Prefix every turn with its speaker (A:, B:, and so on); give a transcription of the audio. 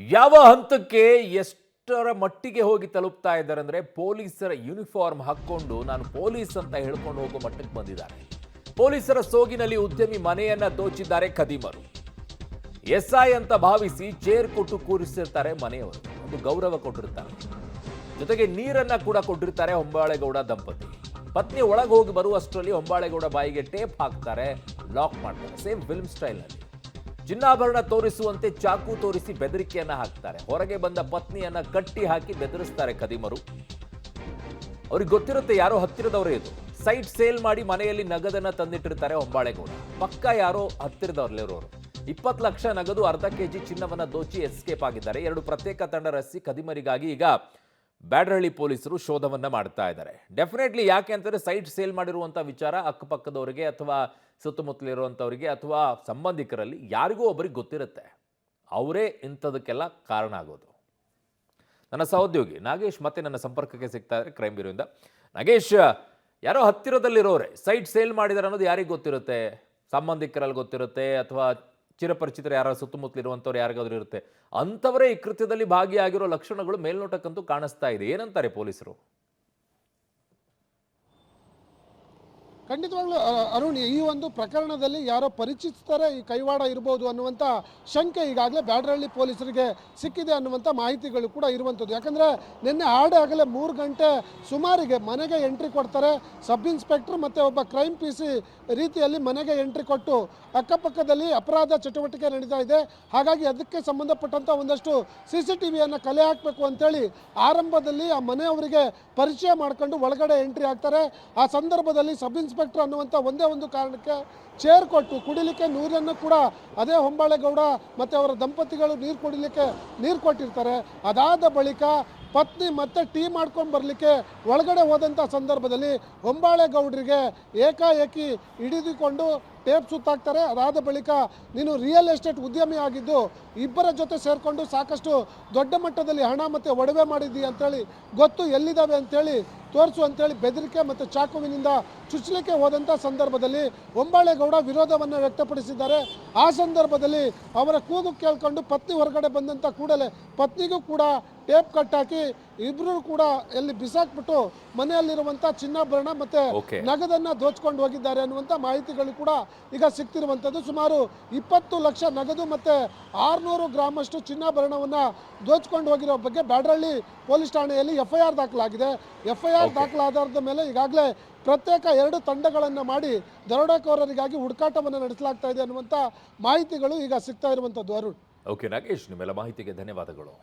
A: ಯಾವ ಹಂತಕ್ಕೆ ಎಷ್ಟರ ಮಟ್ಟಿಗೆ ಹೋಗಿ ತಲುಪ್ತಾ ಇದ್ದಾರೆ ಅಂದ್ರೆ ಪೊಲೀಸರ ಯೂನಿಫಾರ್ಮ್ ಹಾಕೊಂಡು ನಾನು ಪೊಲೀಸ್ ಅಂತ ಹೇಳ್ಕೊಂಡು ಹೋಗೋ ಮಟ್ಟಕ್ಕೆ ಬಂದಿದ್ದಾರೆ. ಪೊಲೀಸರ ಸೋಗಿನಲ್ಲಿ ಉದ್ಯಮಿ ಮನೆಯನ್ನ ದೋಚಿದ್ದಾರೆ ಖದೀಮರು. ಎಸ್ಐ ಅಂತ ಭಾವಿಸಿ ಚೇರ್ ಕೊಟ್ಟು ಕೂರಿಸಿರ್ತಾರೆ ಮನೆಯವರು, ಒಂದು ಗೌರವ ಕೊಟ್ಟಿರ್ತಾರೆ. ಜೊತೆಗೆ ನೀರನ್ನ ಕೂಡ ಕೊಟ್ಟಿರ್ತಾರೆ ಹೊಂಬಾಳೆಗೌಡ ದಂಪತಿ. ಪತ್ನಿ ಒಳಗೆ ಹೋಗಿ ಬರುವಷ್ಟರಲ್ಲಿ ಹೊಂಬಾಳೆಗೌಡ ಬಾಯಿಗೆ ಟೇಪ್ ಹಾಕ್ತಾರೆ, ಲಾಕ್ ಮಾಡ್ತಾರೆ. ಸೇಮ್ ಫಿಲ್ಮ್ ಸ್ಟೈಲ್ನಲ್ಲಿ ಚಿನ್ನಾಭರಣ ತೋರಿಸುವಂತೆ ಚಾಕು ತೋರಿಸಿ ಬೆದರಿಕೆಯನ್ನ ಹಾಕ್ತಾರೆ. ಹೊರಗೆ ಬಂದ ಪತ್ನಿಯನ್ನ ಕಟ್ಟಿ ಹಾಕಿ ಬೆದರಿಸ್ತಾರೆ ಖದೀಮರು. ಅವ್ರಿಗೆ ಗೊತ್ತಿರುತ್ತೆ ಯಾರೋ ಹತ್ತಿರದವರೇ ಇದು. ಸೈಟ್ ಸೇಲ್ ಮಾಡಿ ಮನೆಯಲ್ಲಿ ನಗದನ್ನ ತಂದಿಟ್ಟಿರ್ತಾರೆ ಹೊಂಬಾಳೆಗೌಡ. ಪಕ್ಕ ಯಾರೋ ಹತ್ತಿರದವರಲ್ಲಿರೋರು. 20 ಲಕ್ಷ ನಗದು, ಅರ್ಧ ಕೆಜಿ ಚಿನ್ನವನ್ನ ದೋಚಿ ಎಸ್ಕೇಪ್ ಆಗಿದ್ದಾರೆ. 2 ಪ್ರತ್ಯೇಕ ತಂಡ ರಚಿಸಿ ಖದೀಮರಿಗಾಗಿ ಈಗ ಬ್ಯಾಡರಹಳ್ಳಿ ಪೊಲೀಸರು ಶೋಧವನ್ನ ಮಾಡ್ತಾ ಇದ್ದಾರೆ. ಡೆಫಿನೆಟ್ಲಿ ಯಾಕೆ ಅಂತಂದ್ರೆ ಸೈಟ್ ಸೇಲ್ ಮಾಡಿರುವಂತ ವಿಚಾರ ಅಕ್ಕಪಕ್ಕದವರಿಗೆ ಅಥವಾ ಸುತ್ತಮುತ್ತಲಿರುವಂಥವರಿಗೆ ಅಥವಾ ಸಂಬಂಧಿಕರಲ್ಲಿ ಯಾರಿಗೂ ಒಬ್ಬರಿಗೆ ಗೊತ್ತಿರುತ್ತೆ. ಅವರೇ ಇಂಥದಕ್ಕೆಲ್ಲ ಕಾರಣ ಆಗೋದು. ನನ್ನ ಸಹೋದ್ಯೋಗಿ ನಾಗೇಶ್ ಮತ್ತೆ ನನ್ನ ಸಂಪರ್ಕಕ್ಕೆ ಸಿಗ್ತಾ ಇದ್ದಾರೆ ಕ್ರೈಮ್ ಬ್ಯೂರೋಯಿಂದ. ನಾಗೇಶ್, ಯಾರೋ ಹತ್ತಿರದಲ್ಲಿರೋರೆ ಸೈಟ್ ಸೇಲ್ ಮಾಡಿದಾರೆ ಅನ್ನೋದು ಯಾರಿಗೆ ಗೊತ್ತಿರುತ್ತೆ? ಸಂಬಂಧಿಕರಲ್ಲಿ ಗೊತ್ತಿರುತ್ತೆ ಅಥವಾ ಚಿರಪರಿಚಿತರು ಯಾರು ಸುತ್ತಮುತ್ತಲಿರುವಂಥವ್ರು ಯಾರಿಗಾದ್ರೂ ಇರುತ್ತೆ. ಅಂಥವರೇ ಈ ಕೃತ್ಯದಲ್ಲಿ ಭಾಗಿಯಾಗಿರೋ ಲಕ್ಷಣಗಳು ಮೇಲ್ನೋಟಕ್ಕಂತೂ ಕಾಣಿಸ್ತಾ ಇದೆ. ಏನಂತಾರೆ ಪೊಲೀಸರು?
B: ಖಂಡಿತವಾಗ್ಲೂ ಅರುಣ್, ಈ ಒಂದು ಪ್ರಕರಣದಲ್ಲಿ ಯಾರೋ ಪರಿಚಿತರೇ ಈ ಕೈವಾಡ ಇರಬಹುದು ಅನ್ನುವಂಥ ಶಂಕೆ ಈಗಾಗಲೇ ಬ್ಯಾಡರಹಳ್ಳಿ ಪೊಲೀಸರಿಗೆ ಸಿಕ್ಕಿದೆ ಅನ್ನುವಂಥ ಮಾಹಿತಿಗಳು ಕೂಡ ಇರುವಂಥದ್ದು. ಯಾಕಂದರೆ ನಿನ್ನೆ ಆಗಲೇ 3 ಗಂಟೆ ಸುಮಾರಿಗೆ ಮನೆಗೆ ಎಂಟ್ರಿ ಕೊಡ್ತಾರೆ. ಸಬ್ ಇನ್ಸ್ಪೆಕ್ಟರ್ ಮತ್ತು ಒಬ್ಬ ಕ್ರೈಮ್ ಪಿ ಸಿ ರೀತಿಯಲ್ಲಿ ಮನೆಗೆ ಎಂಟ್ರಿ ಕೊಟ್ಟು ಅಕ್ಕಪಕ್ಕದಲ್ಲಿ ಅಪರಾಧ ಚಟುವಟಿಕೆ ನಡೀತಾ ಇದೆ, ಹಾಗಾಗಿ ಅದಕ್ಕೆ ಸಂಬಂಧಪಟ್ಟಂಥ ಒಂದಷ್ಟು CCTVಯನ್ನು ಕಲೆ ಹಾಕಬೇಕು ಅಂತೇಳಿ ಆರಂಭದಲ್ಲಿ ಆ ಮನೆಯವರಿಗೆ ಪರಿಚಯ ಮಾಡಿಕೊಂಡು ಒಳಗಡೆ ಎಂಟ್ರಿ ಆಗ್ತಾರೆ. ಆ ಸಂದರ್ಭದಲ್ಲಿ ಸಬ್ ಇನ್ಸ್ಪೆಕ್ಟರ್ ಅನ್ನುವಂಥ ಒಂದೇ ಒಂದು ಕಾರಣಕ್ಕೆ ಚೇರ್ ಕೊಟ್ಟು ಕುಡಿಲಿಕ್ಕೆ ನೀರನ್ನು ಕೂಡ ಅದೇ ಹೊಂಬಾಳೆಗೌಡ ಮತ್ತು ಅವರ ದಂಪತಿಗಳು ನೀರು ಕುಡಿಲಿಕ್ಕೆ ನೀರು ಕೊಟ್ಟಿರ್ತಾರೆ. ಅದಾದ ಬಳಿಕ ಪತ್ನಿ ಮತ್ತೆ ಟೀ ಮಾಡ್ಕೊಂಡು ಬರಲಿಕ್ಕೆ ಒಳಗಡೆ ಹೋದಂಥ ಸಂದರ್ಭದಲ್ಲಿ ಹೊಂಬಾಳೆಗೌಡರಿಗೆ ಏಕಾಏಕಿ ಹಿಡಿದುಕೊಂಡು ಟೇಪ್ ಸುತ್ತಾಕ್ತಾರೆ. ಅದಾದ ಬಳಿಕ ನೀನು ರಿಯಲ್ ಎಸ್ಟೇಟ್ ಉದ್ಯಮಿ ಆಗಿದ್ದು ಇಬ್ಬರ ಜೊತೆ ಸೇರಿಕೊಂಡು ಸಾಕಷ್ಟು ದೊಡ್ಡ ಮಟ್ಟದಲ್ಲಿ ಹಣ ಮತ್ತು ಒಡವೆ ಮಾಡಿದ್ದೀವಿ ಅಂತೇಳಿ ಗೊತ್ತು, ಎಲ್ಲಿದ್ದಾವೆ ಅಂತೇಳಿ ತೋರಿಸು ಅಂತೇಳಿ ಬೆದರಿಕೆ ಮತ್ತು ಚಾಕುವಿನಿಂದ ಚುಚ್ಚಲಿಕ್ಕೆ ಹೋದಂಥ ಸಂದರ್ಭದಲ್ಲಿ ಹೊಂಬಾಳೆಗೌಡ ವಿರೋಧವನ್ನು ವ್ಯಕ್ತಪಡಿಸಿದ್ದಾರೆ. ಆ ಸಂದರ್ಭದಲ್ಲಿ ಅವರ ಕೂಗು ಕೇಳ್ಕೊಂಡು ಪತ್ನಿ ಹೊರಗಡೆ ಬಂದಂಥ ಕೂಡಲೇ ಪತ್ನಿಗೂ ಕೂಡ ಟೇಪ್ ಕಟ್ಟಾಕಿ ಇಬ್ಬರು ಕೂಡ ಎಲ್ಲಿ ಬಿಸಾಕ್ಬಿಟ್ಟು ಮನೆಯಲ್ಲಿರುವಂಥ ಚಿನ್ನಾಭರಣ ಮತ್ತು ನಗದನ್ನು ದೋಚ್ಕೊಂಡು ಹೋಗಿದ್ದಾರೆ ಅನ್ನುವಂಥ ಮಾಹಿತಿಗಳು ಕೂಡ ಈಗ ಸಿಗ್ತಿರುವಂಥದ್ದು. ಸುಮಾರು 20 ಲಕ್ಷ ನಗದು ಮತ್ತು 600 ಗ್ರಾಮಷ್ಟು ಚಿನ್ನಾಭರಣವನ್ನು ದೋಚ್ಕೊಂಡು ಹೋಗಿರೋ ಬಗ್ಗೆ ಬ್ಯಾಡರಹಳ್ಳಿ ಪೊಲೀಸ್ ಠಾಣೆಯಲ್ಲಿ FIR ದಾಖಲಾಗಿದೆ. FIR ದಾಖಲಾದ ಮೇಲೆ ಈಗಾಗಲೇ ಪ್ರತ್ಯೇಕ 2 ತಂಡಗಳನ್ನು ಮಾಡಿ ದರೋಡೆಕೋರರಿಗಾಗಿ ಹುಡುಕಾಟವನ್ನು ನಡೆಸಲಾಗ್ತಾ ಇದೆ ಅನ್ನುವಂಥ ಮಾಹಿತಿಗಳು ಈಗ ಸಿಗ್ತಾ ಇರುವಂಥದ್ದು. ಅರುಣ್.
A: ಓಕೆ ನಾಗೇಶ್, ನಿಮ್ಮೆಲ್ಲ ಮಾಹಿತಿಗೆ ಧನ್ಯವಾದಗಳು.